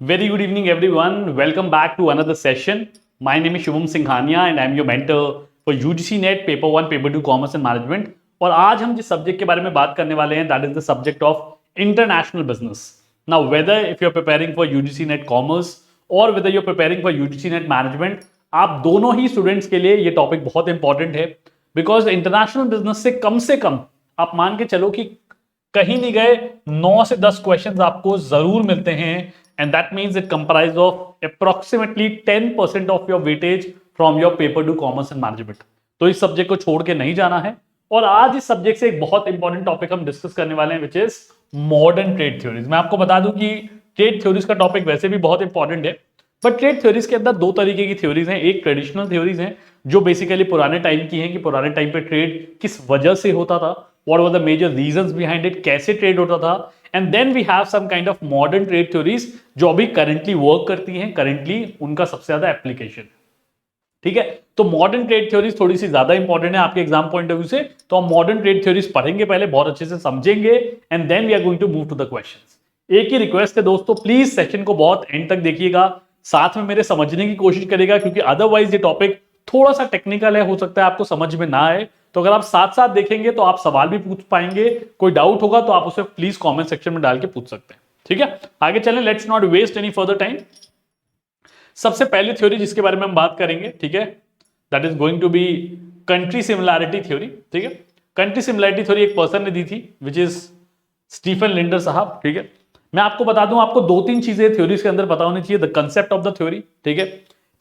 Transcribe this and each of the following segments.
Very good evening, everyone. Welcome back to another session. My name is Shubham Singhania and I'm your mentor for UGC NET Paper 1, Paper 2 Commerce and Management. और आज हम जिस subject के बारे में बात करने वाले हैं that is the subject of international business. Now whether if you are preparing for UGC NET commerce और whether you are preparing for UGC NET management, आप दोनों ही स्टूडेंट्स के लिए ये टॉपिक बहुत इंपॉर्टेंट है. बिकॉज इंटरनेशनल बिजनेस से कम आप मान के चलो कि कहीं नहीं गए 9 से 10 क्वेश्चंस आपको जरूर मिलते हैं. And that means it comprises of approximately 10% of your weightage from your paper 2 commerce and management. तो इस सब्जेक्ट को छोड़ के नहीं जाना है. और आज इस सब्जेक्ट से एक बहुत इंपॉर्टेंट टॉपिक हम डिस्कस करने वाले हैं, which is modern trade theories. मैं आपको बता दूं कि ट्रेड थ्योरीज का टॉपिक वैसे भी बहुत इंपॉर्टेंट है, बट ट्रेड थ्योरीज के अंदर दो तरीके की थ्योरीज हैं. एक ट्रेडिशनल थ्योरीज हैं जो बेसिकली पुराने टाइम की हैं कि पुराने टाइम पे ट्रेड किस वजह से होता था, what were the major reasons behind it, कैसे ट्रेड होता था. And then we have some kind of modern trade theories जो अभी करंटली वर्क करती हैं, करंटली उनका सबसे ज्यादा एप्लीकेशन. ठीक है, तो मॉडर्न ट्रेड थ्योरीज थोड़ी सी ज्यादा इंपॉर्टेंट है आपके एग्जाम पॉइंट ऑफ व्यू से. तो हम मॉडर्न ट्रेड थ्योरीज पढ़ेंगे पहले, बहुत अच्छे से समझेंगे, and then we are going to move to the questions. एक ही रिक्वेस्ट है दोस्तों, प्लीज सेशन को बहुत एंड तक देखिएगा, साथ में मेरे समझने की कोशिश करेगा, क्योंकि अदरवाइज ये टॉपिक थोड़ा सा टेक्निकल है, हो सकता है आपको समझ में ना आए. तो अगर आप साथ साथ देखेंगे तो आप सवाल भी पूछ पाएंगे, कोई डाउट होगा तो आप उसे प्लीज कमेंट सेक्शन में डाल के पूछ सकते हैं. ठीक है, आगे चलें, let's not waste any further time. सबसे पहली थ्योरी जिसके बारे में हम बात करेंगे, ठीक है, that is going to be country similarity theory. ठीक है, कंट्री सिमिलैरिटी थ्योरी एक पर्सन ने दी थी, विच इज स्टीफन लिंडर साहब. ठीक है, मैं आपको बता दूं, आपको दो तीन चीजें थ्योरीज के अंदर पता होनी चाहिए. The concept of the theory, ठीक है,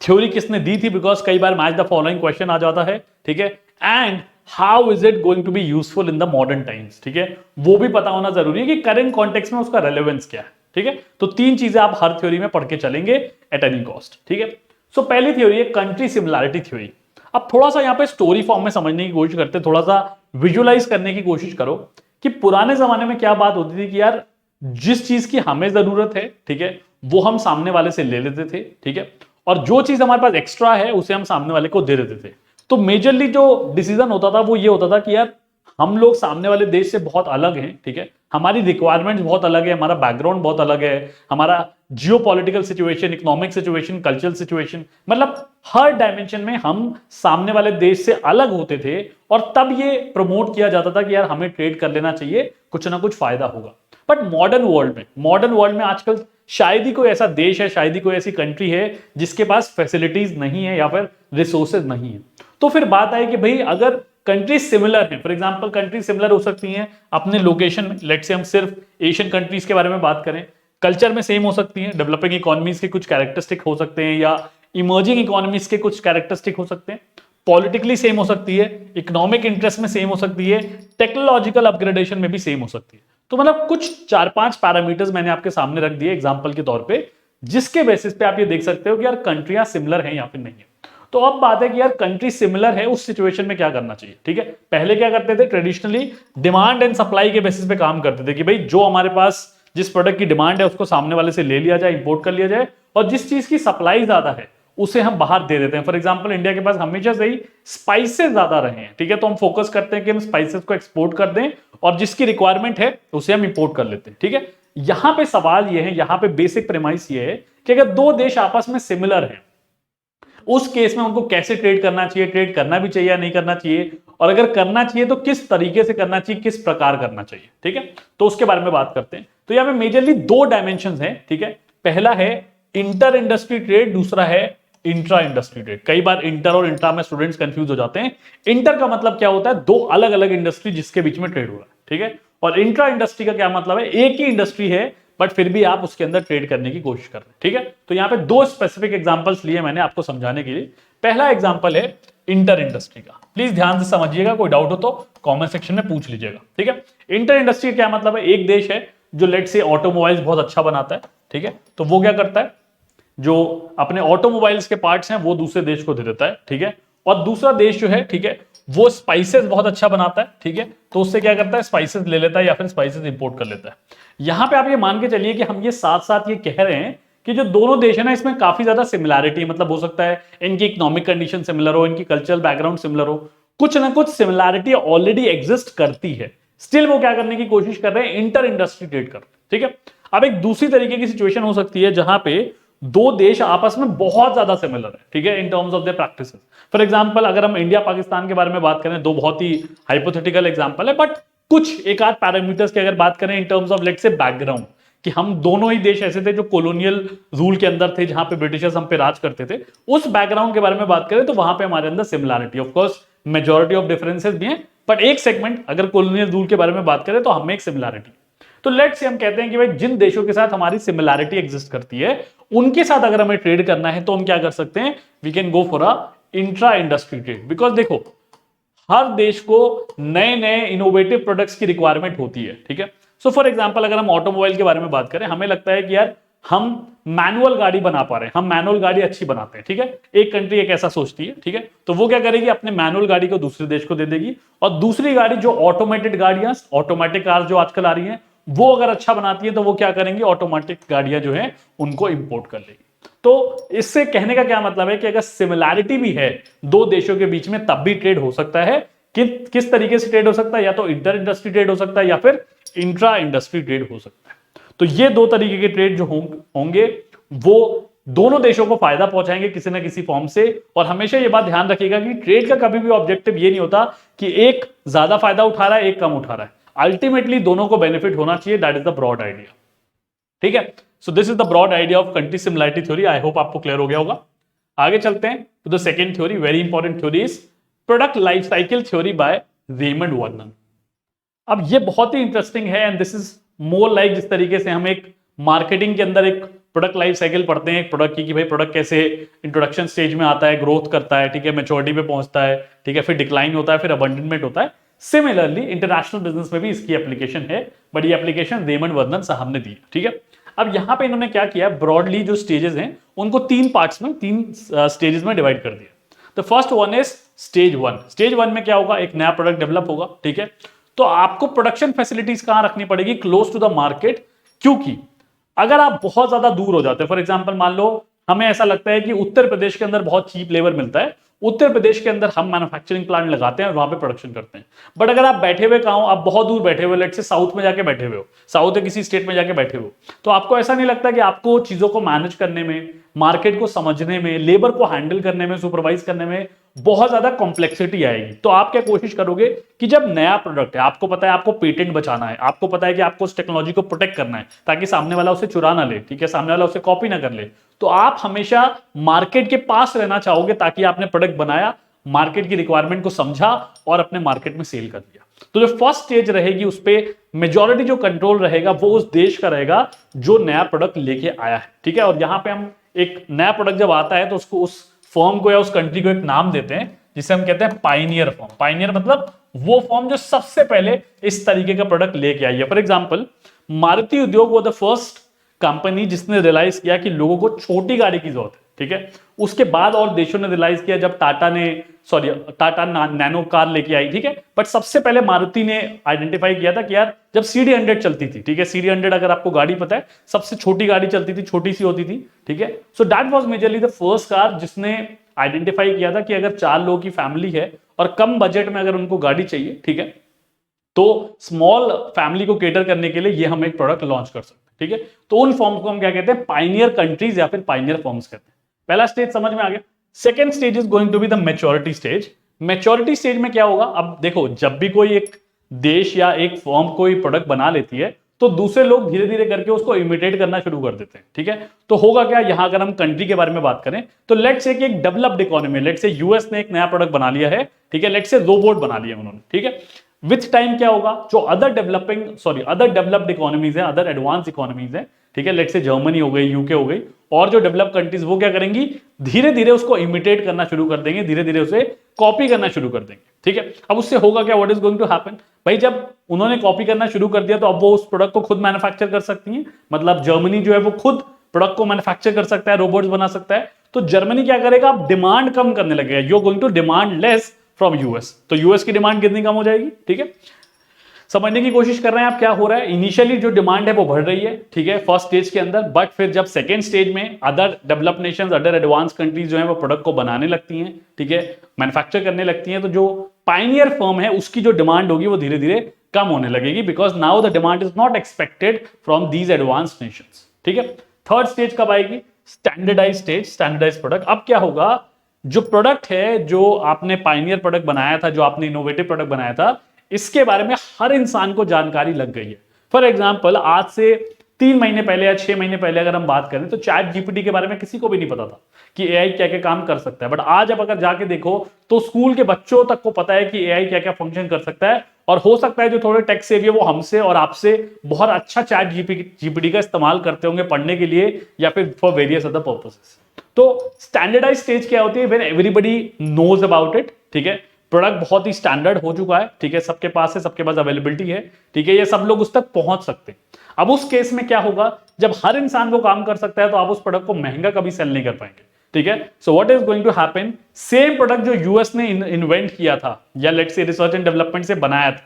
थ्योरी किसने दी थी, बिकॉज कई बार मैच द फॉलोइंग क्वेश्चन आ जाता है. ठीक है, and how is it going to be useful in the modern times. ठीक है, वो भी पता होना जरूरी है कि करंट कॉन्टेक्स्ट में उसका रेलेवेंस क्या है. ठीक है, तो तीन चीजें आप हर थ्योरी में पढ़ के चलेंगे एट एनी कॉस्ट. ठीक है, सो पहली थ्योरी है कंट्री सिमिलैरिटी थ्योरी. अब थोड़ा सा यहां पे स्टोरी फॉर्म में समझने की कोशिश करते, थोड़ा सा विजुअलाइज करने की कोशिश करो कि पुराने जमाने में क्या बात होती थी कि यार जिस चीज की हमें जरूरत है, ठीक है, वो हम सामने वाले से ले लेते थे. ठीक है, और जो चीज हमारे पास एक्स्ट्रा है उसे हम सामने वाले को दे देते थे. तो मेजरली जो डिसीजन होता था वो ये होता था कि यार हम लोग सामने वाले देश से बहुत अलग हैं. ठीक है, हमारी रिक्वायरमेंट्स बहुत अलग है, हमारा बैकग्राउंड बहुत अलग है, हमारा geopolitical situation, economic situation, cultural situation, मतलब हर डायमेंशन में हम सामने वाले देश से अलग होते थे. और तब ये प्रमोट किया जाता था कि यार हमें ट्रेड कर लेना चाहिए, कुछ ना कुछ फायदा होगा. बट मॉडर्न वर्ल्ड में आजकल शायद ही कोई ऐसा देश है, शायद ही कोई ऐसी कंट्री है जिसके पास फैसिलिटीज नहीं है या फिर रिसोर्सेज नहीं है. तो फिर बात आई कि भाई अगर कंट्रीज सिमिलर हैं, फॉर एग्जांपल कंट्रीज सिमिलर हो सकती हैं अपने लोकेशन में, लेट से हम सिर्फ एशियन कंट्रीज के बारे में बात करें, कल्चर में सेम हो सकती हैं, डेवलपिंग इकोनॉमीज के कुछ कैरेक्टरिस्टिक हो सकते हैं या इमर्जिंग इकोनॉमीज के कुछ कैरेक्टरिस्टिक हो सकते हैं, पॉलिटिकली सेम हो सकती है, इकोनॉमिक इंटरेस्ट में सेम हो सकती है, टेक्नोलॉजिकल अपग्रेडेशन में भी सेम हो सकती है. तो मतलब कुछ 4-5 पैरामीटर्स मैंने आपके सामने रख दिए एग्जांपल के तौर पे, जिसके बेसिस पे आप ये देख सकते हो कि यार कंट्रियां सिमिलर हैं या फिर नहीं है. तो अब बात है कि यार कंट्री सिमिलर है, उस सिचुएशन में क्या करना चाहिए. ठीक है, पहले क्या करते थे, ट्रेडिशनली डिमांड एंड सप्लाई के बेसिस पे काम करते थे कि भाई जो हमारे पास जिस प्रोडक्ट की डिमांड है उसको सामने वाले से ले लिया जाए, इंपोर्ट कर लिया जाए, और जिस चीज की सप्लाई ज्यादा है उसे हम बाहर दे देते हैं. फॉर एग्जांपल इंडिया के पास हमेशा से ही स्पाइसेस ज्यादा रहे हैं. ठीक है, तो हम फोकस करते हैं कि हम स्पाइसेस को एक्सपोर्ट कर दें और जिसकी रिक्वायरमेंट है उसे हम इंपोर्ट कर लेते हैं. ठीक है, यहां पे सवाल ये है, यहां पे बेसिक प्रेमाइस ये है कि अगर दो देश आपस में सिमिलर हैं, उस केस में उनको कैसे ट्रेड करना चाहिए, ट्रेड करना भी चाहिए या नहीं करना चाहिए, और अगर करना चाहिए तो किस तरीके से करना चाहिए, किस प्रकार करना चाहिए. ठीक है, तो उसके बारे में बात करते हैं. तो यहां पे मेजरली दो डायमेंशंस हैं. ठीक है, पहला है इंटर इंडस्ट्री ट्रेड, दूसरा है इंट्रा इंडस्ट्री ट्रेड. कई बार इंटर और इंट्रा में स्टूडेंट्स कंफ्यूज हो जाते हैं. इंटर का मतलब क्या होता है, दो अलग अलग इंडस्ट्री जिसके बीच में ट्रेड हो रहा है. ठीक है, और इंट्रा इंडस्ट्री का क्या मतलब है, एक ही इंडस्ट्री है बट फिर भी आप उसके अंदर ट्रेड करने की कोशिश कर रहे हैं. ठीक है, तो यहां पे दो स्पेसिफिक एग्जांपल्स लिए मैंने आपको समझाने के लिए. पहला एग्जांपल है इंटर इंडस्ट्री का, प्लीज ध्यान से समझिएगा, कोई डाउट हो तो कमेंट सेक्शन में पूछ लीजिएगा. ठीक है, इंटर इंडस्ट्री का क्या मतलब है, एक देश है जो लेट से ऑटोमोबाइल्स बहुत अच्छा बनाता है. ठीक है, तो वो क्या करता है, जो अपने ऑटोमोबाइल्स के पार्ट्स हैं वो दूसरे देश को दे देता है. ठीक है, और दूसरा देश जो है, ठीक है, वो स्पाइसेस बहुत अच्छा बनाता है. ठीक है, तो उससे क्या करता है, स्पाइसेस ले लेता है या फिर स्पाइसेस इंपोर्ट कर लेता है. यहां पे आप ये मान के चलिए कि हम ये साथ साथ ये कह रहे हैं कि जो दोनों देश है ना, इसमें काफी ज्यादा सिमिलैरिटी, मतलब हो सकता है इनकी इकोनॉमिक कंडीशन सिमिलर हो, इनकी कल्चरल बैकग्राउंड सिमिलर हो, कुछ ना कुछ सिमिलैरिटी ऑलरेडी एग्जिस्ट करती है. स्टिल वो क्या करने की कोशिश कर रहे हैं, इंटर इंडस्ट्री ट्रेड कर रहे हैं. ठीक है, अब एक दूसरी तरीके की सिचुएशन हो सकती है जहां पे दो देश आपस में बहुत ज्यादा सिमिलर है, ठीक है, इन terms of their practices. For example अगर हम इंडिया पाकिस्तान के बारे में बात करें, दो बहुत ही हाइपोथेटिकल एग्जांपल है, बट कुछ एक आध पैरामीटर्स की अगर बात करें इन terms of let's say background, कि हम दोनों ही देश ऐसे थे जो कॉलोनियल रूल के अंदर थे, जहां पे ब्रिटिशर्स हम पे राज करते थे, उस बैकग्राउंड के बारे में बात करें तो वहां पे हमारे अंदर similarity, of course majority of differences भी हैं, बट एक सेगमेंट अगर कॉलोनियल रूल के बारे में बात करें तो हमें एक सिमिलैरिटी। तो लेट्स से हम कहते हैं कि भाई जिन देशों के साथ हमारी सिमिलैरिटी एग्जिस्ट करती है उनके साथ अगर हमें ट्रेड करना है तो हम क्या कर सकते हैं, we can go for a intra industry trade. Because देखो हर देश को नए नए इनोवेटिव प्रोडक्ट्स की रिक्वायरमेंट होती है, ठीक है। सो फॉर एग्जांपल अगर हम ऑटोमोबाइल के बारे में बात करें, हमें लगता है कि यार हम मैनुअल गाड़ी बना पा रहे हैं, हम मैनुअल गाड़ी अच्छी बनाते हैं, ठीक है, एक कंट्री एक ऐसा सोचती है, ठीक है, तो वो क्या करेगी, अपने मैनुअल गाड़ी को दूसरे देश को दे देगी, और दूसरी गाड़ी जो ऑटोमेटेड गाड़ियां, ऑटोमेटिक कार जो आजकल आ रही हैं, वो अगर अच्छा बनाती है तो वो क्या करेंगे, ऑटोमेटिक गाड़ियां जो है उनको इंपोर्ट कर लेगी। तो इससे कहने का क्या मतलब है कि अगर सिमिलैरिटी भी है दो देशों के बीच में तब भी ट्रेड हो सकता है। किस तरीके से ट्रेड हो सकता है, या तो इंटर इंडस्ट्री ट्रेड हो सकता है या फिर इंट्रा इंडस्ट्री ट्रेड हो सकता है। तो ये दो तरीके के ट्रेड जो होंगे वो दोनों देशों को फायदा पहुंचाएंगे किसी ना किसी फॉर्म से। और हमेशा ये बात ध्यान रखिएगा कि ट्रेड का कभी भी ऑब्जेक्टिव ये नहीं होता कि एक ज्यादा फायदा उठा रहा है एक कम उठा रहा है, अल्टीमेटली दोनों को बेनिफिट होना चाहिए। That is the broad idea, ठीक है। So this is the broad idea of country similarity theory. I hope आपको क्लियर हो गया होगा। आगे चलते हैं to the second theory, very important theory is product life cycle theory by Raymond Vernon. अब ये बहुत ही इंटरेस्टिंग है and this is more like जिस तरीके से हम एक मार्केटिंग के अंदर एक प्रोडक्ट लाइफ साइकिल पढ़ते हैं एक प्रोडक्ट की, कि भाई प्रोडक्ट कैसे इंट्रोडक्शन स्टेज में आता है, ग्रोथ करता है, ठीक है, मैच्योरिटी पे पहुंचता है, ठीक है, फिर डिक्लाइन होता है, फिर अबंडनमेंट होता है। सिमिलरली इंटरनेशनल बिजनेस में भी इसकी एप्लीकेशन है, बट ये एप्लीकेशन रेमंड वर्नन साहब ने दी, ठीक है। अब यहां पे इन्होंने क्या किया, ब्रॉडली जो स्टेजेस हैं उनको तीन पार्ट्स में, तीन स्टेजेस में डिवाइड कर दिया। The first one is stage one. Stage one में क्या होगा, एक नया प्रोडक्ट डेवलप होगा, ठीक है, तो आपको प्रोडक्शन फैसिलिटीज कहां रखनी पड़ेगी, क्लोज टू द मार्केट। क्योंकि अगर आप बहुत ज्यादा दूर हो जाते हैं, फॉर एग्जांपल मान लो हमें ऐसा लगता है कि उत्तर प्रदेश के अंदर बहुत चीप लेबर मिलता है, उत्तर प्रदेश के अंदर हम मैन्युफैक्चरिंग प्लांट लगाते हैं और वहां पे प्रोडक्शन करते हैं। बट अगर आप बैठे हुए कहां हो, आप बहुत दूर बैठे हुए, लेट्स से साउथ में जाके बैठे हुए हो, साउथ या किसी स्टेट में जाके बैठे हो, तो आपको ऐसा नहीं लगता कि आपको चीजों को मैनेज करने में, मार्केट को समझने में, लेबर को हैंडल करने में, सुपरवाइज करने में बहुत ज्यादा कॉम्प्लेक्सिटी आएगी। तो आप क्या कोशिश करोगे कि जब नया प्रोडक्ट है, आपको पता है आपको पेटेंट बचाना है, आपको पता है कि आपको उस टेक्नोलॉजी को प्रोटेक्ट करना है ताकि सामने वाला उसे चुरा ना ले, ठीक है, सामने वाला उसे कॉपी ना कर ले, तो आप हमेशा मार्केट के पास रहना चाहोगे ताकि आपने प्रोडक्ट बनाया, मार्केट की रिक्वायरमेंट को समझा और अपने मार्केट में सेल कर दिया। तो जो फर्स्ट स्टेज रहेगी उस पर मेजॉरिटी जो कंट्रोल रहेगा वो उस देश का रहेगा जो नया प्रोडक्ट लेके आया है, ठीक है। और यहां पे हम एक नया प्रोडक्ट जब आता है तो उसको, उस फर्म को या उस कंट्री को एक नाम देते हैं जिसे हम कहते हैं पायनियर फर्म। पायनियर मतलब वो फर्म जो सबसे पहले इस तरीके का प्रोडक्ट लेके आई है। फॉर एग्जांपल मारुति उद्योग वो द फर्स्ट कंपनी जिसने रियलाइज किया कि लोगों को छोटी गाड़ी की जरूरत है, ठीक है। उसके बाद और देशों ने रियलाइज किया जब टाटा नैनो कार लेके आई, ठीक है, बट सबसे पहले मारुति ने आइडेंटिफाई किया था कि यार जब CD100 चलती थी, ठीक है, CD100 अगर आपको गाड़ी पता है सबसे छोटी गाड़ी चलती थी, छोटी सी होती थी, ठीक है। So that was majorly the first car जिसने आइडेंटिफाई किया था कि अगर 4 लोगों की फैमिली है और कम बजट में अगर उनको गाड़ी चाहिए, ठीक है, तो स्मॉल फैमिली को केटर करने के लिए ये हम एक प्रोडक्ट लॉन्च कर सकते हैं, ठीक है। तो उन फॉर्म्स को हम क्या कहते हैं, पायनियर कंट्रीज या फिर पायनियर फॉर्म्स कहते हैं। पहला स्टेज समझ में आ गया। Second stage is going to be the maturity stage. Maturity stage में क्या होगा, अब देखो जब भी कोई एक देश या एक फर्म कोई प्रोडक्ट बना लेती है तो दूसरे लोग धीरे धीरे करके उसको इमिटेट करना शुरू कर देते हैं, ठीक है। तो होगा क्या, यहां अगर हम कंट्री के बारे में बात करें तो लेट्स से एक developed economy, let's say US ने एक नया प्रोडक्ट बना लिया है, ठीक है, लेट्स से रोबोट बना लिया उन्होंने, ठीक है। विथ टाइम क्या होगा, जो अदर डेवलप्ड इकोनॉमीज है, अदर एडवांस इकोनॉमीज है, ठीक है, लेट्स से जर्मनी हो गई, यूके हो गई, और जो डेवलप कंट्रीज वो क्या करेंगी, धीरे धीरे उसको इमिटेट करना शुरू कर देंगे, धीरे धीरे उसे कॉपी करना शुरू कर देंगे, ठीक है। अब उससे होगा क्या, what is going to happen, भाई जब उन्होंने कॉपी करना शुरू कर दिया तो अब वो उस प्रोडक्ट को खुद मैन्युफैक्चर कर सकती हैं। मतलब जर्मनी जो है वो खुद प्रोडक्ट को मैन्युफैक्चर कर सकता है, रोबोट्स बना सकता है। तो जर्मनी क्या करेगा, अब डिमांड कम करने लगेगा, you are going to demand less from US, तो यूएस की डिमांड कितनी कम हो जाएगी, ठीक है। समझने की कोशिश कर रहे हैं आप क्या हो रहा है, इनिशियली जो डिमांड है वो बढ़ रही है, ठीक है, फर्स्ट स्टेज के अंदर, बट फिर जब सेकेंड स्टेज में other develop Nations, other advance countries जो है वो प्रोडक्ट को बनाने लगती हैं, ठीक है, मैन्युफैक्चर करने लगती हैं, तो जो पायनियर फर्म है उसकी जो डिमांड होगी वो धीरे धीरे कम होने लगेगी, because now the demand is not expected from these advanced nations. ठीक है, थर्ड स्टेज कब आएगी? Standardize stage, standardize product. अब क्या होगा, जो प्रोडक्ट है, जो आपने पाइनियर प्रोडक्ट बनाया था, जो आपने इनोवेटिव प्रोडक्ट बनाया था, इसके बारे में हर इंसान को जानकारी लग गई है। फॉर एग्जाम्पल, आज से 3 महीने पहले या 6 महीने पहले अगर हम बात करें तो चैट जीपीटी के बारे में किसी को भी नहीं पता था कि एआई क्या क्या काम कर सकता है। बट आज अब अगर जाके देखो तो स्कूल के बच्चों तक को पता है कि एआई क्या क्या फंक्शन कर सकता है, और हो सकता है जो थोड़े टेक सेवी है वो हमसे और आपसे बहुत अच्छा चैट जीपीटी का इस्तेमाल करते होंगे पढ़ने के लिए या फिर फॉर वेरियस अदर पर्पसेस। तो स्टैंडर्डाइज स्टेज क्या होती है? When everybody knows about it. ठीक है, प्रोडक्ट बहुत ही स्टैंडर्ड हो चुका है, ठीक है, सबके पास है, सबके पास अवेलेबिलिटी है, ठीक है, ये सब लोग उस तक पहुंच सकते हैं। अब उस केस में क्या होगा, जब हर इंसान को काम कर सकता है तो आप उस प्रोडक्ट को महंगा कभी सेल नहीं कर पाएंगे। ठीक है, so what is going to happen, same product जो यूएस ने इन्वेंट किया था या let's say research and development से बनाया था,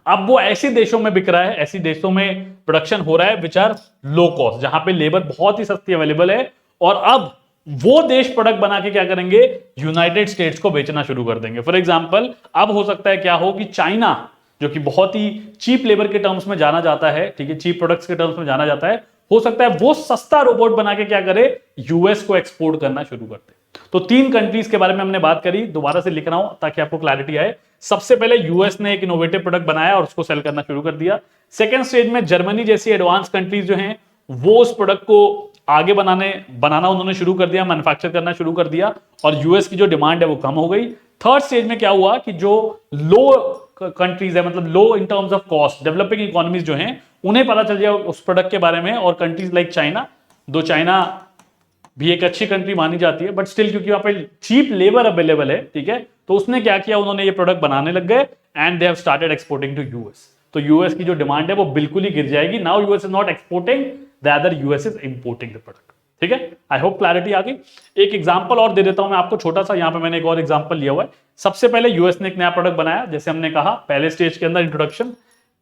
अब वो ऐसे देशों में बिक रहा है, ऐसे देशों में प्रोडक्शन हो रहा है विच आर लो कॉस्ट, जहां पे लेबर बहुत ही सस्ती अवेलेबल है, और अब वो देश प्रोडक्ट बना के क्या करेंगे, यूनाइटेड स्टेट्स को बेचना शुरू कर देंगे। फॉर एग्जांपल, अब हो सकता है क्या हो कि चाइना, जो कि बहुत ही चीप लेबर के टर्म्स में जाना जाता है, ठीक है, चीप प्रोडक्ट्स के टर्म्स में जाना जाता है, हो सकता है वो सस्ता रोबोट बना के क्या करे, यूएस को एक्सपोर्ट करना शुरू कर दे। तो 3 कंट्रीज के बारे में हमने बात करी, दोबारा से लिख रहा हूं ताकि आपको क्लैरिटी आए। सबसे पहले यूएस ने एक इनोवेटिव प्रोडक्ट बनाया और उसको सेल करना शुरू कर दिया। सेकंड स्टेज में जर्मनी जैसी एडवांस कंट्रीज जो हैं वो उस प्रोडक्ट को आगे बनाना उन्होंने शुरू कर दिया, मैन्युफैक्चर करना शुरू कर दिया, और यूएस की जो डिमांड है वो कम हो गई। थर्ड स्टेज में क्या हुआ कि जो लो कंट्रीज है, मतलब low in terms of cost, developing economies जो हैं, उन्हें पता चल गया उस प्रोडक्ट के बारे में, और कंट्रीज लाइक चाइना, दो चाइना भी एक अच्छी कंट्री मानी जाती है बट स्टिल क्योंकि वहां पे चीप लेबर अवेलेबल है, ठीक है, तो उसने क्या किया, उन्होंने ये प्रोडक्ट बनाने लग गए and they have started exporting to US. तो यूएस की जो डिमांड है वो बिल्कुल ही गिर जाएगी। Now US is not exporting, the other US is importing the product. ठीक है, आई होप क्लैरिटी आ गई। एक एग्जांपल और दे देता हूं मैं आपको छोटा सा, यहां पे मैंने एक और एग्जांपल लिया हुआ है। सबसे पहले यूएस ने एक नया प्रोडक्ट बनाया, जैसे हमने कहा पहले स्टेज के अंदर इंट्रोडक्शन।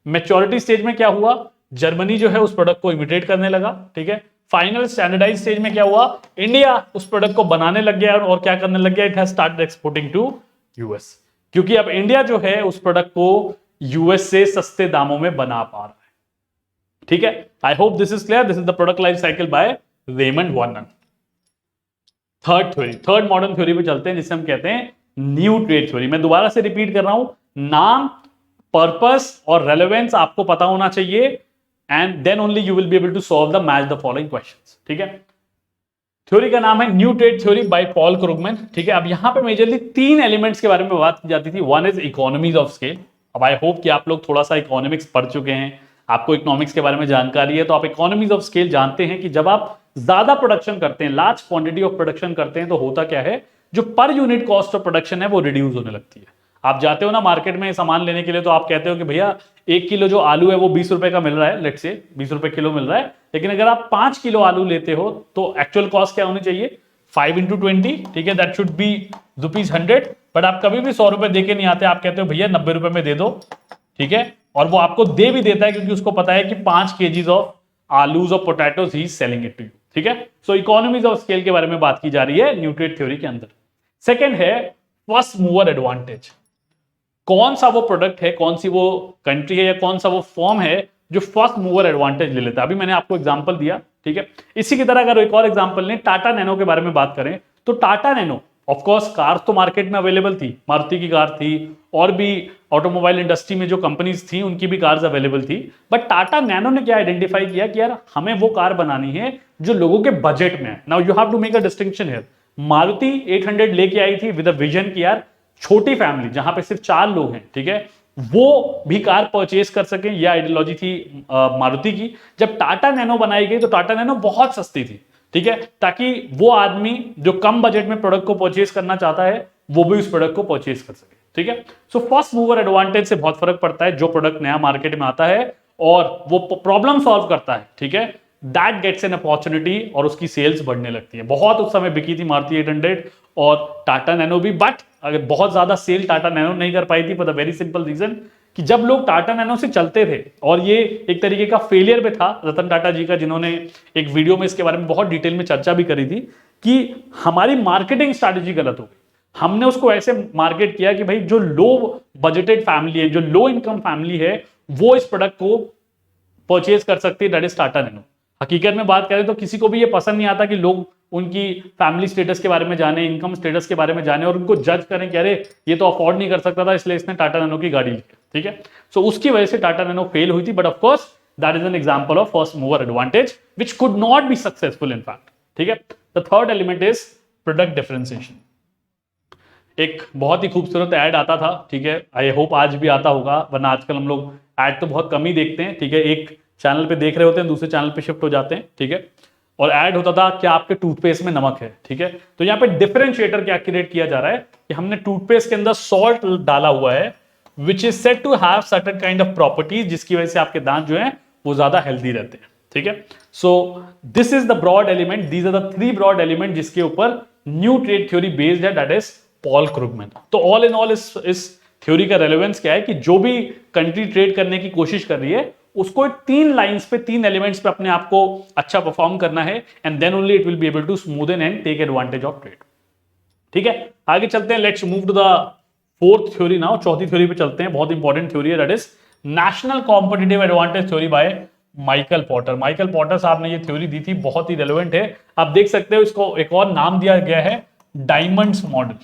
मैच्योरिटी स्टेज में क्या हुआ, जर्मनी जो है उस प्रोडक्ट को इमिटेट करने लगा, ठीक है। फाइनल स्टैंडर्डाइज स्टेज में क्या हुआ, इंडिया उस प्रोडक्ट को बनाने लग गया और क्या करने लग गया, it has started exporting to US, क्योंकि अब इंडिया जो है उस प्रोडक्ट को यूएस से सस्ते दामों में बना पा रहा है। ठीक है, I hope this is clear. This is the product life cycle by Raymond Warner. Third theory, third modern theory पे चलते हैं, जिसे हम कहते हैं न्यू ट्रेड थ्योरी। मैं दोबारा से रिपीट कर रहा हूं, नाम, पर्पस और रेलेवेंस आपको पता होना चाहिए, and then only you will be able to solve the match the following questions. ठीक है, थ्योरी का नाम है new trade theory by Paul Krugman. ठीक है, अब यहां पे मेजरली 3 एलिमेंट्स के बारे में बात की जाती थी। One is economies of scale. अब आई होप कि आप लोग थोड़ा सा इकोनॉमिक्स पढ़ चुके हैं, आपको इकोनॉमिक्स के बारे में जानकारी है, तो आप इकोनॉमीज ऑफ स्केल जानते हैं कि जब आप ज्यादा प्रोडक्शन करते हैं, लार्ज क्वांटिटी ऑफ प्रोडक्शन करते हैं, तो होता क्या है, जो per unit cost of production है वो रिड्यूस होने लगती है। आप जाते हो ना मार्केट में सामान लेने के लिए, तो आप कहते हो कि भैया 1 किलो जो आलू है वो 20 रुपए का मिल रहा है, लेट्स से 20 रुपए किलो मिल रहा है, लेकिन अगर आप 5 किलो आलू लेते हो तो एक्चुअल कॉस्ट क्या होनी चाहिए, 5 × 20, ठीक है, दैट शुड बी ₹100। बट आप कभी भी 100 रुपए दे के नहीं आते, आप कहते हो भैया 90 रुपए में दे दो, ठीक है, और वो आपको दे भी देता है क्योंकि उसको पता है कि 5 kgs ऑफ आलूज और पोटैटोज ही सेलिंग इट टू यू। ठीक है, सो इकोनॉमीज ऑफ स्केल के बारे में बात की जा रही है न्यू ट्रेड थ्योरी के अंदर। सेकेंड है फर्स्ट मूवर एडवांटेज। कौन सा वो प्रोडक्ट है, कौन सी वो कंट्री है या कौन सा वो फॉर्म है जो फर्स्ट मूवर एडवांटेज ले लेता है। अभी मैंने आपको एग्जांपल दिया, ठीक है। इसी की तरह अगर एक और एग्जांपल लें, टाटा नैनो के बारे में बात करें, तो Tata nano of course cars तो मार्केट में अवेलेबल थी, मारुति की कार थी, और भी ऑटोमोबाइल इंडस्ट्री में जो कंपनीज थी उनकी भी कार्स अवेलेबल थी। बट टाटा नैनो ने क्या आइडेंटिफाई किया कि यार हमें वो कार बनानी है जो लोगों के बजट में है। Now you have to make a distinction here. Maruti 800 लेके आई थी विद अ विजन कि यार छोटी फैमिली जहां पे सिर्फ 4 लोग हैं, ठीक है, वो भी कार परचेज कर सकें, यह आइडियोलॉजी थी मारुति की। जब टाटा नैनो बनाई गई तो टाटा नैनो बहुत सस्ती थी, ठीक है, ताकि वो आदमी जो कम बजट में प्रोडक्ट को परचेज करना चाहता है वो भी उस प्रोडक्ट को परचेज कर सके। ठीक है, सो फर्स्ट मूवर एडवांटेज से बहुत फर्क पड़ता है। जो प्रोडक्ट नया मार्केट में आता है और वो प्रॉब्लम सॉल्व करता है, ठीक है, दैट गेट्स एन अपॉर्चुनिटी और उसकी सेल्स बढ़ने लगती है। बहुत उस समय बिकी थी मारुति 800 और टाटा नैनो भी, बट अगर बहुत ज्यादा सेल टाटा नैनो नहीं कर पाई थी for the very simple reason कि जब लोग टाटा नैनो से चलते थे, और ये एक तरीके का फेलियर भी था रतन टाटा जी का, जिन्होंने एक वीडियो में इसके बारे में बहुत डिटेल में चर्चा भी करी थी कि हमारी मार्केटिंग स्ट्रैटेजी गलत हो गई। हमने उसको ऐसे मार्केट किया कि भाई जो लो बजटेड फैमिली है, जो लो इनकम फैमिली है, वो इस प्रोडक्ट को परचेज कर सकती है, दैट इज टाटा नैनो। हकीकत में बात करें तो किसी को भी ये पसंद नहीं आता कि लोग उनकी फैमिली स्टेटस के बारे में जाने, इनकम स्टेटस के बारे में जाने और उनको जज करें कि अरे ये तो अफोर्ड नहीं कर सकता था इसलिए इसने टाटा नैनो की गाड़ी ली। ठीक है, सो उसकी वजह से टाटा नैनो फेल हुई थी, but of course that is an example of first mover advantage which could not be successful in fact. ठीक है, the third element is product differentiation. एक बहुत ही खूबसूरत ऐड आता था, ठीक है, आई होप आज भी आता होगा, वरना आजकल हम लोग ऐड तो बहुत कम ही देखते हैं। ठीक है, एक चैनल पे देख रहे होते हैं, दूसरे चैनल पे शिफ्ट हो जाते हैं। ठीक है, और ऐड होता था कि आपके टूथपेस्ट में नमक है। ठीक है, तो यहाँ पे डिफरेंशिएटर क्या क्रिएट किया जा रहा है कि हमने टूथपेस्ट के अंदर सॉल्ट डाला हुआ है which is said to have certain kind of properties, जिसकी वजह से आपके दांत जो है वो ज्यादा हेल्दी रहते हैं। ठीक है, so this is the broad element, these are the three broad element जिसके ऊपर न्यू ट्रेड थ्योरी बेस्ड है, दैट इज पॉल क्रुगमैन। तो ऑल इन ऑल इस थ्योरी का रेलेवेंस क्या है कि जो भी कंट्री ट्रेड करने की कोशिश कर रही है उसको तीन लाइंस पे, तीन एलिमेंट्स पे अपने आप को अच्छा परफॉर्म करना है, and then only it will be able to smoothen and take advantage of trade. ठीक है, आगे चलते हैं, let's move to the fourth theory now, चौथी थ्योरी पे चलते हैं, बहुत इंपॉर्टेंट थ्योरी है, that is national competitive advantage theory by Michael Potter. Michael Potter साहब ने ये थ्योरी दी थी, बहुत ही रेलेवेंट है। आप देख सकते हो इसको एक और नाम दिया गया है डायमंड्स मॉडल।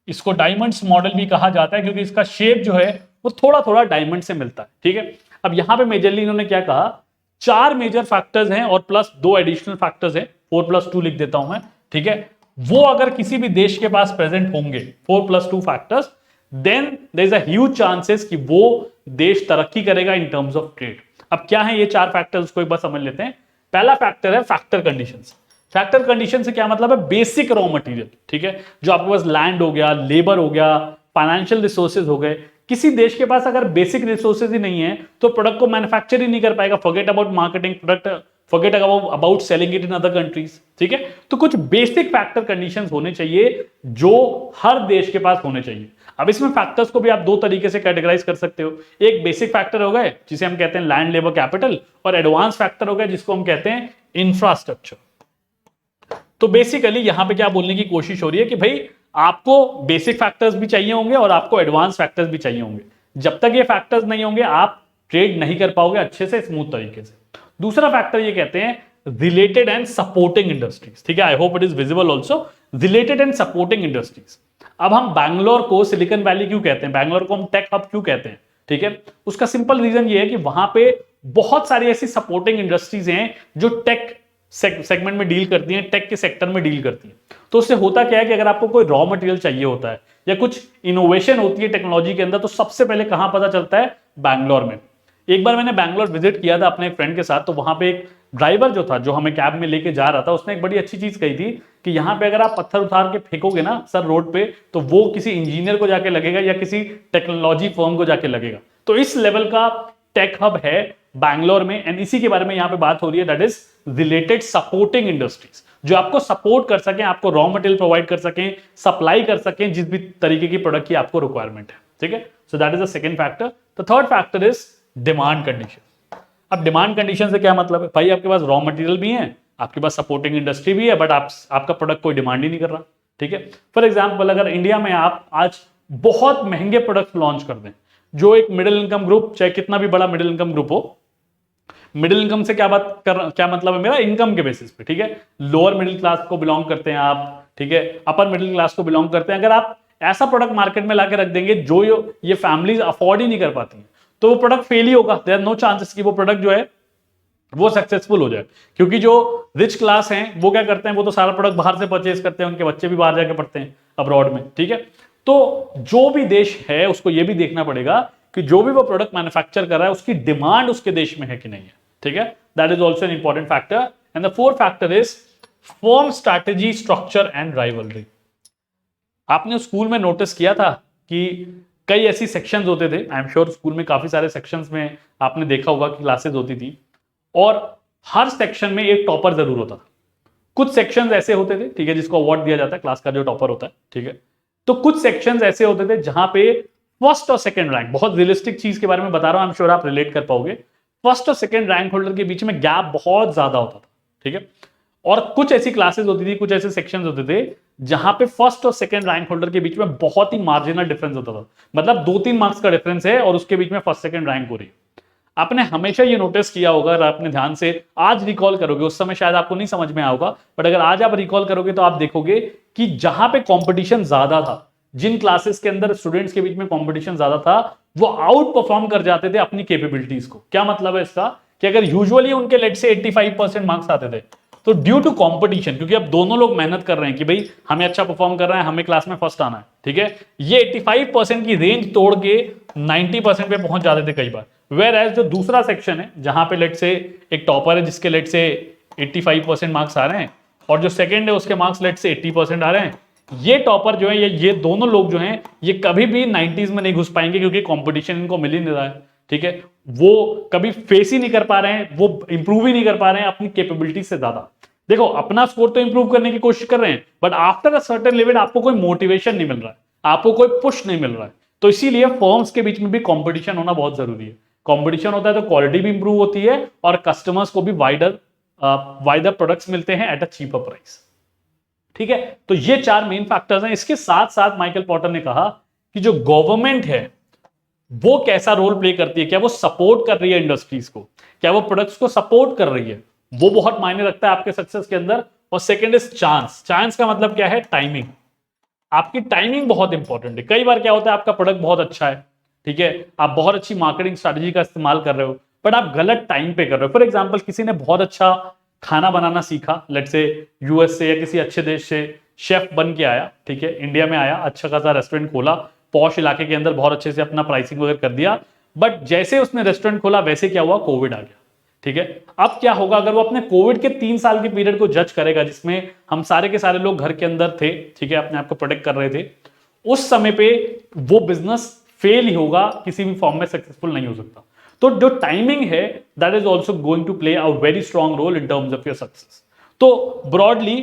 इसको डायमंड्स मॉडल भी कहा जाता है क्योंकि इसका शेप जो है वो थोड़ा थोड़ा डायमंड से मिलता है। ठीक है, अब यहां पे मेजरली इन्होंने क्या कहा, चार मेजर फैक्टर्स हैं और प्लस दो एडिशनल फैक्टर्स हैं, 4+2 लिख देता हूं मैं। ठीक है, वो अगर किसी भी देश के पास प्रेजेंट होंगे 4+2 factors, then there is a huge chances कि वो देश तरक्की करेगा इन टर्म्स ऑफ ट्रेड। अब क्या है ये चार फैक्टर्स, उसको एक बार समझ लेते हैं। पहला फैक्टर है फैक्टर कंडीशंस। फैक्टर कंडीशन से क्या मतलब है, बेसिक रॉ मटेरियल। ठीक है, जो आपके पास लैंड हो गया, लेबर हो गया, फाइनेंशियल रिसोर्सेज हो गए। किसी देश के पास अगर बेसिक रिसोर्सेज ही नहीं है तो प्रोडक्ट को मैन्युफैक्चर ही नहीं कर पाएगा। Forget about marketing product, forget about selling it in other countries. ठीक है, तो कुछ बेसिक फैक्टर कंडीशंस होने चाहिए जो हर देश के पास होने चाहिए। अब इसमें फैक्टर्स को भी आप दो तरीके से कैटेगराइज कर सकते हो। एक बेसिक फैक्टर हो गए जिसे हम कहते हैं लैंड, लेबर, कैपिटल, और एडवांस फैक्टर हो गए जिसको हम कहते हैं इंफ्रास्ट्रक्चर। तो बेसिकली यहां पे क्या बोलने की कोशिश हो रही है कि भाई आपको बेसिक फैक्टर्स भी चाहिए होंगे और आपको एडवांस फैक्टर्स भी चाहिए होंगे। जब तक ये फैक्टर्स नहीं होंगे आप ट्रेड नहीं कर पाओगे अच्छे से, स्मूथ तरीके से। दूसरा फैक्टर ये कहते हैं रिलेटेड एंड सपोर्टिंग इंडस्ट्रीज। ठीक है, I hope it is visible also, related and supporting industries. अब हम बैंगलोर को सिलिकॉन वैली क्यों कहते हैं, बैंगलोर को हम टेक हब क्यों कहते हैं? ठीक है, उसका सिंपल रीजन ये है कि वहां पे बहुत सारी ऐसी सपोर्टिंग इंडस्ट्रीज हैं जो टेक सेगमेंट में डील करती हैं, टेक के सेक्टर में डील करती हैं। तो उससे होता क्या है कि अगर आपको कोई रॉ मटेरियल चाहिए होता है या कुछ इनोवेशन होती है टेक्नोलॉजी के अंदर, तो सबसे पहले कहां पता चलता है? बैंगलोर में। एक बार मैंने बैंगलोर विजिट किया था अपने एक फ्रेंड के साथ, तो वहां पे एक ड्राइवर जो था, जो हमें कैब में लेके जा रहा था, उसने एक बड़ी अच्छी चीज कही थी कि यहाँ पे अगर आप पत्थर उतार के फेंकोगे ना सर रोड पे, तो वो किसी इंजीनियर को जाके लगेगा या किसी टेक्नोलॉजी फर्म को जाके लगेगा। तो इस लेवल का टेक हब है बैंगलोर में, एंड इसी के बारे में यहाँ पे बात हो रही है, that is related supporting industries, जो आपको सपोर्ट कर सकें, आपको रॉ मटेरियल प्रोवाइड कर सकें, सप्लाई कर सकें जिस भी तरीके की प्रोडक्ट की आपको रिक्वायरमेंट है। ठीक है, so that is the second factor. The third factor is demand condition. अब डिमांड कंडीशन से क्या मतलब है? भाई आपके पास रॉ मटेरियल भी है, आपके पास सपोर्टिंग इंडस्ट्री भी है, बट आपका प्रोडक्ट कोई डिमांड ही नहीं कर रहा। ठीक है, फॉर एग्जाम्पल अगर इंडिया में आप आज बहुत महंगे प्रोडक्ट लॉन्च कर दें, जो एक मिडिल इनकम ग्रुप, चाहे कितना भी बड़ा मिडिल इनकम ग्रुप हो, मिडिल इनकम से क्या मतलब है मेरा? इनकम के बेसिस पे। ठीक है, लोअर मिडिल क्लास को बिलोंग करते हैं आप, ठीक है, अपर मिडिल क्लास को बिलोंग करते हैं। अगर आप ऐसा प्रोडक्ट मार्केट में लाके रख देंगे जो ये फैमिलीज अफोर्ड ही नहीं कर पाती हैं, तो वो प्रोडक्ट फेल ही होगा। देयर आर नो चांसेस कि वो प्रोडक्ट जो है वो सक्सेसफुल हो जाए, क्योंकि जो रिच क्लास हैं वो क्या करते हैं, वो तो सारा प्रोडक्ट बाहर से परचेज करते हैं, उनके बच्चे भी बाहर जाके पढ़ते हैं अब्रॉड में। ठीक है, तो जो भी देश है उसको ये भी देखना पड़ेगा कि जो भी वो प्रोडक्ट मैन्युफैक्चर कर रहा है उसकी डिमांड उसके देश में है कि नहीं है। ठीक है, that is also an important factor. And the fourth factor is firm strategy, structure and rivalry. आपने स्कूल में नोटिस किया था कि कई ऐसी सेक्शंस होते थे, आई एम श्योर स्कूल में काफी सारे सेक्शंस में आपने देखा होगा कि क्लासेस होती थी, और हर सेक्शन में एक टॉपर जरूर होता था। कुछ सेक्शंस ऐसे होते थे, ठीक है, जिसको अवार्ड दिया जाता है, क्लास का जो टॉपर होता है। ठीक है, तो कुछ सेक्शंस ऐसे होते थे जहां पे फर्स्ट और सेकंड रैंक, बहुत रियलिस्टिक चीज के बारे में बता रहा हूं, आई एम श्योर आप रिलेट कर पाओगे, फर्स्ट और सेकंड रैंक होल्डर के बीच में गैप बहुत ज्यादा होता था। ठीक है, और कुछ ऐसी क्लासेस होती थी, कुछ ऐसे सेक्शंस होते थे जहां पे फर्स्ट और सेकंड रैंक होल्डर के बीच में बहुत ही मार्जिनल डिफरेंस होता था, मतलब 2-3 मार्क्स का डिफरेंस है और उसके बीच में फर्स्ट सेकंड रैंक हो रही है। आपने हमेशा ये नोटिस किया होगा, अगर आपने ध्यान से आज रिकॉल करोगे, उस समय शायद आपको नहीं समझ में आया होगा, बट अगर आज आप रिकॉल करोगे तो आप देखोगे कि जहां पे कंपटीशन ज्यादा था, जिन क्लासेस के अंदर स्टूडेंट्स के बीच में कंपटीशन ज्यादा था, वो आउट परफॉर्म कर जाते थे अपनी कैपेबिलिटीज को। क्या मतलब है इसका, कि अगर यूजुअली उनके लेट से 85% मार्क्स आते थे, तो ड्यू टू कंपटीशन, क्योंकि अब दोनों लोग मेहनत कर रहे हैं कि भाई हमें अच्छा परफॉर्म कर रहा है, हमें क्लास में फर्स्ट आना है, ठीक है, ये 85% की रेंज तोड़ के 90% पे पहुंच जाते थे कई बार। वेयर एज जो दूसरा सेक्शन है, जहां पे लेट से एक टॉपर है जिसके लेट से 85% मार्क्स आ रहे हैं, और जो सेकंड है उसके मार्क्स लेट से 80% आ रहे हैं, ये टॉपर जो है, ये दोनों लोग जो हैं, ये कभी भी 90s में नहीं घुस पाएंगे, क्योंकि कंपटीशन इनको मिल ही नहीं रहा है, ठीक है, वो कभी फेस ही नहीं कर पा रहे हैं, वो इंप्रूव ही नहीं कर पा रहे हैं अपनी कैपेबिलिटी से ज्यादा। देखो, अपना स्कोर तो इंप्रूव करने की कोशिश कर रहे हैं, but after a certain level आपको कोई मोटिवेशन नहीं मिल रहा है, आपको कोई पुश नहीं मिल रहा है। तो इसीलिए फर्म्स के बीच में भी कंपटीशन होना बहुत जरूरी है। कंपटीशन होता है तो क्वालिटी भी इंप्रूव होती है और कस्टमर्स को भी वाइडर प्रोडक्ट्स मिलते हैं एट अ चीपर प्राइस, ठीक है। तो ये 4 मेन फैक्टर्स हैं। इसके साथ साथ माइकल पोर्टर ने कहा कि जो गवर्नमेंट है वो कैसा रोल प्ले करती है, क्या वो सपोर्ट कर रही है इंडस्ट्रीज को, क्या वो प्रोडक्ट्स को सपोर्ट कर रही है, वो बहुत मायने रखता है आपके सक्सेस के अंदर। और सेकंड इज चांस। चांस का मतलब क्या है, टाइमिंग। आपकी टाइमिंग बहुत इंपॉर्टेंट है। कई बार क्या होता है, आपका प्रोडक्ट बहुत अच्छा है, ठीक है, आप बहुत अच्छी मार्केटिंग स्ट्रेटजी का इस्तेमाल कर रहे हो, बट आप गलत टाइम पे कर रहे हो। फॉर एग्जांपल, किसी ने बहुत अच्छा खाना बनाना सीखा, लेट्स से यूएस से या किसी अच्छे देश से शेफ बन के आया, ठीक है, इंडिया में आया, अच्छा खासा रेस्टोरेंट खोला, पॉश इलाके के अंदर बहुत अच्छे से अपना प्राइसिंग वगैरह कर दिया, बट जैसे उसने रेस्टोरेंट खोला वैसे क्या हुआ, कोविड आ गया, ठीक है। अब क्या होगा, अगर वो अपने कोविड के 3 साल के पीरियड को जज करेगा, जिसमें हम सारे के सारे लोग घर के अंदर थे, ठीक है, अपने आप को प्रोटेक्ट कर रहे थे, उस समय पे वो बिजनेस फेल ही होगा, किसी भी फॉर्म में सक्सेसफुल नहीं हो सकता। तो जो टाइमिंग है, that is also going to play a very strong role in terms of your success. तो ब्रॉडली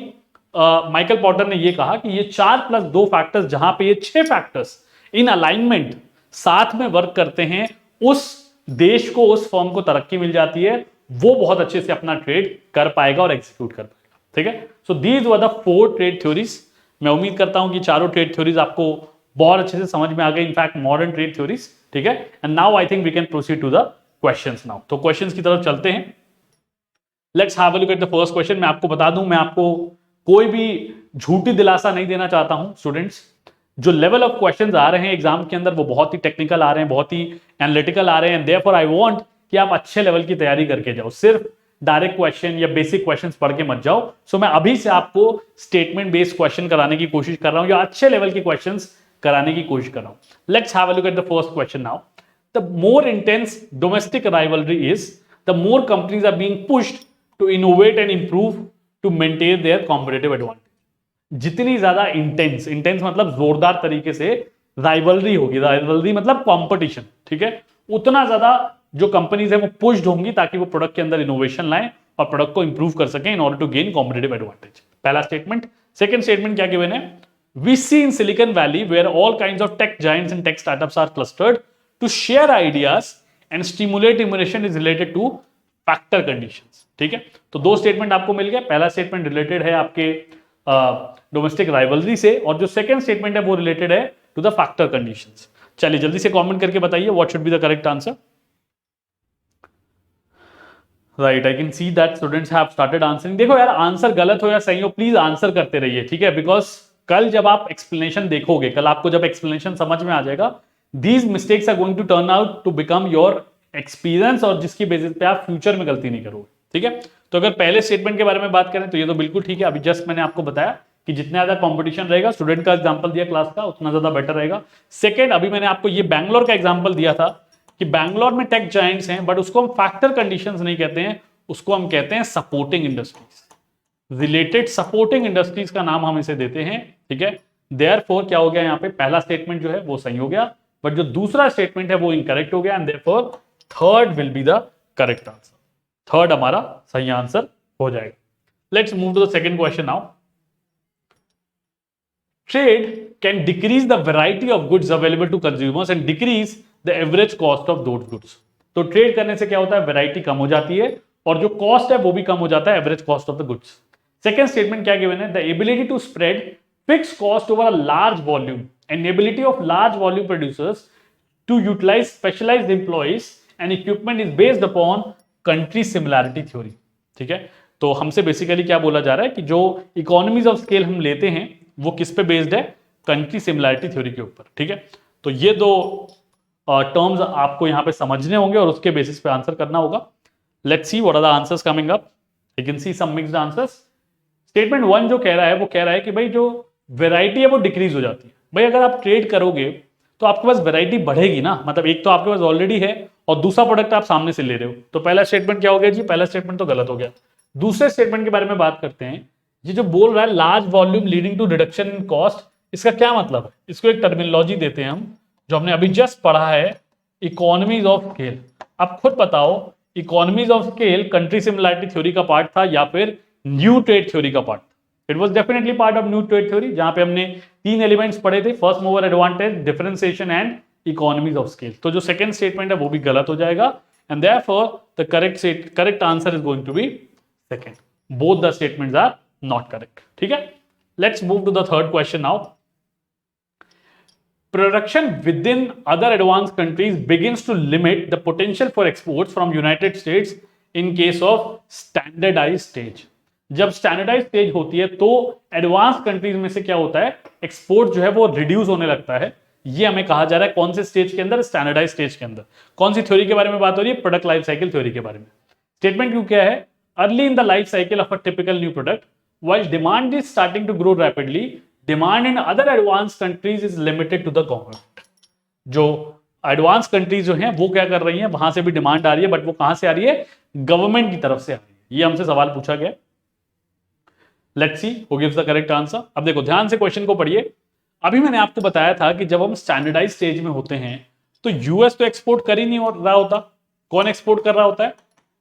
माइकल पोर्टर ने ये कहा कि ये 4+2 फैक्टर्स, जहां पे ये 6 फैक्टर्स इन अलाइनमेंट साथ में वर्क करते हैं, उस देश को, उस फर्म को तरक्की मिल जाती है, वो बहुत अच्छे से अपना ट्रेड कर पाएगा और एग्जीक्यूट कर पाएगा, ठीक है। So these were the 4 trade theories. मैं उम्मीद करता हूं कि चारों ट्रेड थ्योरीज आपको बहुत अच्छे से समझ में आ गई, इनफैक्ट मॉडर्न ट्रेड थ्योरीज, ठीक है। And now I think we can proceed to the questions now. तो क्वेश्चंस की तरफ चलते हैं। Let's have a look at the first question. मैं आपको बता दूं, मैं आपको कोई भी झूठी दिलासा नहीं देना चाहता हूं स्टूडेंट्स। जो लेवल ऑफ क्वेश्चंस आ रहे हैं एग्जाम के अंदर, वो बहुत ही टेक्निकल आ रहे हैं, बहुत ही एनालिटिकल आ रहे हैं, देयरफॉर आई वांट कि आप अच्छे लेवल की तैयारी करके जाओ, सिर्फ डायरेक्ट क्वेश्चन या बेसिक क्वेश्चंस पढ़ के मत जाओ। सो मैं अभी से आपको स्टेटमेंट बेस्ड क्वेश्चन कराने की कोशिश कर रहा हूं, या अच्छे लेवल के क्वेश्चंस कराने की कोशिश कर रहा हूं। Let's have a look at the first question now. The more intense domestic rivalry is the more companies are being pushed to innovate and improve to maintain their competitive advantage. जितनी ज्यादा intense, intense मतलब जोरदार तरीके से rivalry होगी, rivalry मतलब competition, ठीक है, उतना ज्यादा जो कंपनीज है वो पुश्ड होंगी ताकि वो प्रोडक्ट के अंदर इनोवेशन लाएं और प्रोडक्ट को इंप्रूव कर सकें in order to gain competitive advantage. पहला स्टेटमेंट। सेकंड स्टेटमेंट क्या गिवन है, we see in Silicon Valley where all kinds of tech giants and tech startups are clustered to share ideas and stimulate innovation is related to factor conditions, ठीक है। तो 2 statement आपको मिल गया। पहला statement related है आपके domestic rivalry से, और जो सेकंड स्टेटमेंट है वो रिलेटेड है टू द फैक्टर कंडीशंस। चलिए जल्दी से कमेंट करके बताइए what should be the correct answer. Right, I can see that students have started answering. देखो यार, आंसर गलत हो या सही हो, प्लीज आंसर करते रहिए, ठीक है, बिकॉज कल जब आप एक्सप्लेनेशन देखोगे, कल आपको जब एक्सप्लेनेशन समझ में आ जाएगा, these mistakes are going to turn out to become your experience, और जिसकी बेसिस पे आप फ्यूचर में गलती नहीं करोगे, ठीक है। तो अगर पहले स्टेटमेंट के बारे में बात करें तो ये तो बिल्कुल ठीक है। अभी जस्ट मैंने आपको बताया कि जितना ज्यादा कंपटीशन रहेगा, स्टूडेंट का एग्जांपल दिया क्लास का, उतना ज्यादा बेटर रहेगा। सेकंड, अभी मैंने आपको ये बैंगलोर का एग्जांपल दिया था कि बैंगलोर में टेक जायंट्स हैं, बट उसको हम फैक्टर कंडीशंस नहीं कहते हैं, उसको हम कहते हैं supporting industries, related supporting industries का नाम हम इसे देते हैं, ठीक है। देयरफॉर क्या हो गया, यहाँ पे पहला स्टेटमेंट जो है वो सही हो गया, बट जो दूसरा स्टेटमेंट है वो इनकरेक्ट हो गया, and therefore third will be the correct answer. Third हमारा सही आंसर हो जाएगा। Let's move to the second question now. Trade can decrease the variety of goods available to consumers and decrease the average cost of those goods. तो trade करने से क्या होता है, वैरायटी कम हो जाती है और जो कॉस्ट है वो भी कम हो जाता है, average cost of the goods. Second statement क्या गिवन है, the ability to spread fixed cost over a large volume and ability of large volume producers to utilize specialized employees and equipment is based upon country similarity theory. ठीक है, तो हमसे basically क्या बोला जा रहा है कि जो इकोनॉमीज ऑफ स्केल हम लेते हैं वो किस पे बेस्ड है, कंट्री सिमिलैरिटी थ्योरी के ऊपर. ठीक है, तो ये दो टर्म्स आपको यहां पे समझने होंगे और उसके बेसिस पे आंसर करना होगा. Let's see what are the answers coming up. You can see some mixed answers. Statement 1 जो कह रहा है वो कह रहा है कि भाई जो वेराइटी है वो डिक्रीज हो जाती है. भाई अगर आप ट्रेड करोगे तो आपके पास वेराइटी बढ़ेगी ना, मतलब एक तो आपके पास ऑलरेडी है और दूसरा प्रोडक्ट आप सामने से ले रहे हो. तो पहला स्टेटमेंट क्या हो गया जी, पहला स्टेटमेंट तो गलत हो गया. दूसरे स्टेटमेंट के बारे में बात करते हैं. ये जो बोल रहा है large volume leading to reduction in cost, इसका क्या मतलब है, इसको एक टर्मिनोलॉजी देते हैं हम जो हमने अभी जस्ट पढ़ा है, इकोनॉमीज ऑफ स्केल. आप खुद बताओ economies of scale country similarity theory का पार्ट था या फिर न्यू ट्रेड थ्योरी का part. It was definitely part of new trade theory, जहां पे हमने 3 एलिमेंट्स पढ़े थे, first mover advantage, differentiation and economies of scale. तो जो सेकंड स्टेटमेंट है वो भी गलत हो जाएगा and therefore the correct answer is going to be second. Both the statements are not correct. ठीक है, let's move to the third question now. Production within other advanced countries begins to limit the potential for exports from United States in case of standardized stage. जब standardise stage होती है तो advance countries में से क्या होता है, export जो है वो रिड्यूस होने लगता है. ये हमें कहा जा रहा है कौन से स्टेज के अंदर, स्टैंडर्डाइज स्टेज के अंदर. कौन सी थ्योरी के बारे में बात हो रही है, प्रोडक्ट लाइफ साइकिल थ्योरी के बारे में. स्टेटमेंट क्यों क्या है, early in the life cycle of a typical new product while demand is starting to grow rapidly, demand in other advance countries is limited to the government. जो advance countries जो हैं वो क्या कर रही हैं, वहां से भी डिमांड आ रही है, बट वो कहां से आ रही है, गवर्नमेंट की तरफ से आ रही है. ये हमसे सवाल पूछा गया. Let's see who gives the correct answer. अब देखो ध्यान से क्वेश्चन को पढ़िए. अभी मैंने आपको बताया था कि जब हम स्टैंडर्डाइज स्टेज में होते हैं तो यूएस तो एक्सपोर्ट कर ही नहीं रहा होता. कौन एक्सपोर्ट कर रहा होता है,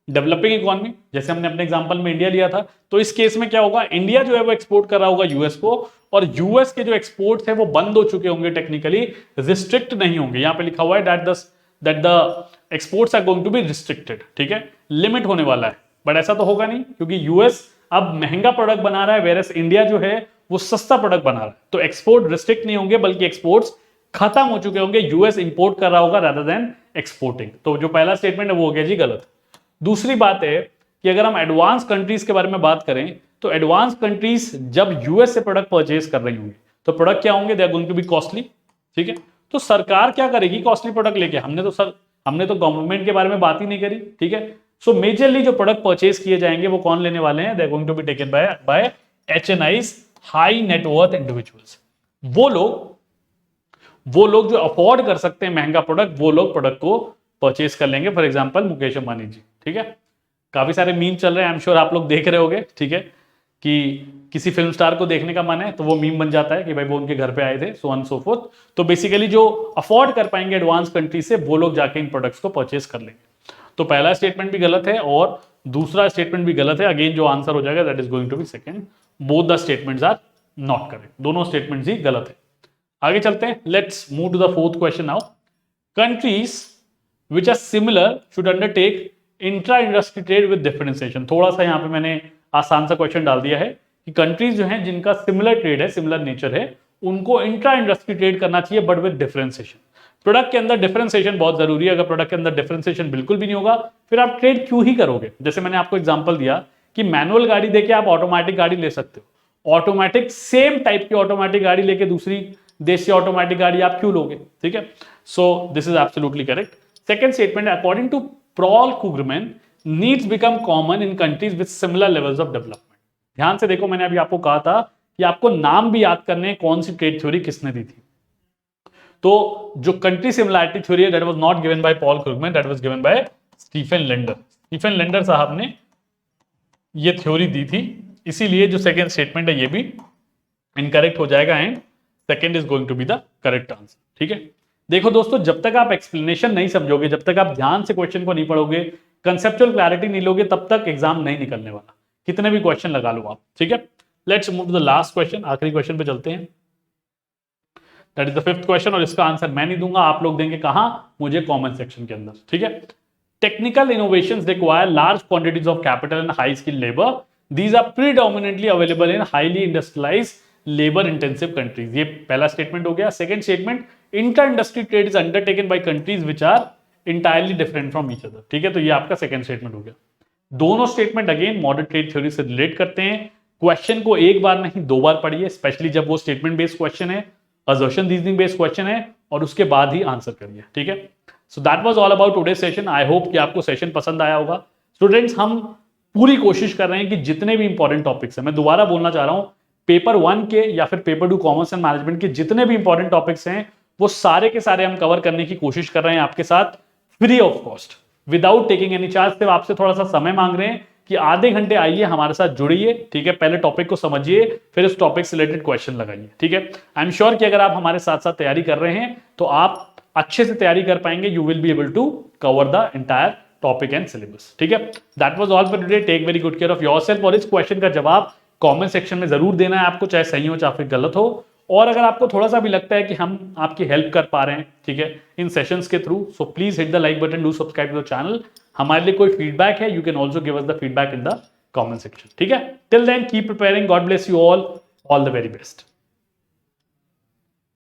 डेवलपिंग इकोनॉमी. जैसे हमने अपने एग्जांपल में इंडिया लिया था, तो इस केस में क्या होगा, इंडिया जो है वो एक्सपोर्ट कर रहा होगा यूएस को, और यूएस के जो एक्सपोर्ट्स है वो बंद हो चुके होंगे, टेक्निकली रिस्ट्रिक्ट नहीं होंगे. यहां पे लिखा हुआ है that the exports are going to be restricted. ठीक है, लिमिट होने वाला है, बट ऐसा तो होगा नहीं क्योंकि यूएस अब महंगा प्रोडक्ट बना रहा है, वेरस इंडिया जो है वो सस्ता प्रोडक्ट बना रहा है. तो एक्सपोर्ट रिस्ट्रिक्ट नहीं होंगे बल्कि एक्सपोर्ट्स खत्म हो चुके होंगे. यूएस इंपोर्ट कर रहा होगा रादर देन एक्सपोर्टिंग. तो जो पहला स्टेटमेंट है वो हो गया जी गलत. दूसरी बात है कि अगर हम एडवांस कंट्रीज के बारे में बात करें तो एडवांस कंट्रीज जब यूएस से प्रोडक्ट परचेज कर रही होंगी तो प्रोडक्ट क्या होंगे, they are going to be costly. ठीक है, तो सरकार क्या करेगी कॉस्टली प्रोडक्ट लेके, हमने तो गवर्नमेंट के बारे में बात ही नहीं करी. ठीक है, सो मेजरली जो प्रोडक्ट परचेज किए जाएंगे वो कौन लेने वाले हैं, they are going to be taken by HNIs, high net worth individuals. वो लोग जो अफोर्ड कर सकते हैं महंगा प्रोडक्ट, वो लोग प्रोडक्ट को परचेज कर लेंगे. फॉर एग्जांपल मुकेश अंबानी जी. ठीक है, काफी सारे मीम चल रहे हैं, आई एम श्योर आप लोग देख रहे होंगे. ठीक है, कि किसी फिल्म स्टार को देखने का मन है तो वो मीम बन जाता है कि भाई वो उनके घर पे आए थे, सो ऑन सो फोर्थ. तो बेसिकली जो अफोर्ड कर पाएंगे एडवांस कंट्री से वो लोग जाके इन प्रोडक्ट्स को परचेज कर लेंगे. तो पहला स्टेटमेंट भी गलत है और दूसरा स्टेटमेंट भी गलत है. अगेन जो आंसर हो जाएगा that is going to be second. Both the statements are not correct. दोनों स्टेटमेंट्स ही गलत है. आगे चलते हैं. Let's move to the fourth question now. Countries which are similar should undertake intra-industry trade with differentiation. थोड़ा सा यहाँ पे मैंने आसान सा क्वेश्चन डाल दिया है कि कंट्रीज जो हैं जिनका सिमिलर ट्रेड है, सिमिलर नेचर है, उनको इंट्रा इंडस्ट्री ट्रेड करना चाहिए बट विद डिफरेंशिएशन. प्रोडक्ट के अंदर डिफरेंशिएशन बहुत जरूरी है. अगर प्रोडक्ट के अंदर डिफरेंशिएशन बिल्कुल भी नहीं होगा फिर आप ट्रेड क्यों ही करोगे. जैसे मैंने आपको एग्जांपल दिया कि मैनुअल गाड़ी देके आप ऑटोमेटिक गाड़ी ले सकते हो, ऑटोमेटिक सेम टाइप की ऑटोमेटिक गाड़ी लेके दूसरी देश से ऑटोमेटिक गाड़ी आप क्यों लोगे. ठीक है, so this is absolutely correct. Second statement, according to Paul Krugman, needs become common in countries with similar levels of development. ध्यान से देखो, मैंने अभी आपको कहा था कि आपको नाम भी याद करने हैं कौन सी ट्रेड थ्योरी किसने दी थी. तो जो कंट्री सिमिलैरिटी थ्योरी है that was not given by Paul Krugman, that was given by Stephen Linder. Stephen Linder साहब ने ये थ्योरी दी थी, इसीलिए जो सेकंड स्टेटमेंट है ये भी इनकरेक्ट हो जाएगा and second is going to be the correct answer. ठीक है, देखो दोस्तों, जब तक आप एक्सप्लेनेशन नहीं समझोगे, जब तक आप ध्यान से क्वेश्चन को नहीं पढ़ोगे, कंसेप्चुअल क्लैरिटी नहीं लोगे, तब तक एग्जाम नहीं निकलने वाला, कितने भी क्वेश्चन लगा लो आप. ठीक है, let's move to the last question. आखिरी क्वेश्चन पे चलते हैं. That is the fifth question और इसका आंसर मैं नहीं दूंगा, आप लोग देंगे कहां, मुझे कमेंट सेक्शन के अंदर. ठीक है, technical innovations require large quantities of capital and high skill labour. These are predominantly available in highly industrialized labour intensive countries. ये पहला स्टेटमेंट हो गया। Second statement, inter industry trade is undertaken by countries which are entirely different from each other. ठीक है, तो ये आपका second statement हो गया। दोनों statement again modern trade theory से रिलेट करते हैं। क्वेश्चन को एक बार नहीं 2 बार पढ़िए, स्पेशली जब वो स्टेटमेंट बेस्ड क्वेश्चन है, असर्शन रीजनिंग बेस्ड क्वेश्चन है, और उसके बाद ही आंसर करिए। ठीक है, so that was all about today session. I hope कि आपको सेशन पसंद आया होगा। स्टूडेंट्स, हम पूरी कोशिश कर रहे हैं कि जितने भी इंपॉर्टेंट टॉपिक्स हैं, मैं दोबारा बोलना चाह रहा हूं, पेपर 1 के या फिर पेपर 2 कॉमर्स एंड मैनेजमेंट के जितने भी इंपॉर्टेंट टॉपिक्स हैं, वो सारे के सारे हम कवर करने की कोशिश कर रहे हैं आपके साथ, free of cost, without taking any charge. सिर्फ आपसे थोड़ा सा समय मांग रहे हैं कि आधे घंटे आइए, हमारे साथ जुड़िए। ठीक है, पहले टॉपिक को समझिए, फिर उस टॉपिक से रिलेटेड क्वेश्चन लगाइए। ठीक है, आई एम श्योर कि अगर आप हमारे साथ साथ तैयारी कर रहे हैं तो आप अच्छे से तैयारी कर पाएंगे। You will be able to cover the entire topic and syllabus. ठीक है, that was all for today. Take very good care of yourself. और इस क्वेश्चन का जवाब कमेंट सेक्शन में जरूर देना है आपको, चाहे सही हो चाहे फिर गलत हो। और अगर आपको थोड़ा सा भी लगता है कि हम आपकी हेल्प कर पा रहे हैं, ठीक है, इन सेशंस के through, so please hit the like button, do subscribe to the channel. हमारे लिए कोई फीडबैक है, you can also give us the feedback in the comment section. ठीक है, till then keep preparing, god bless you all the very best.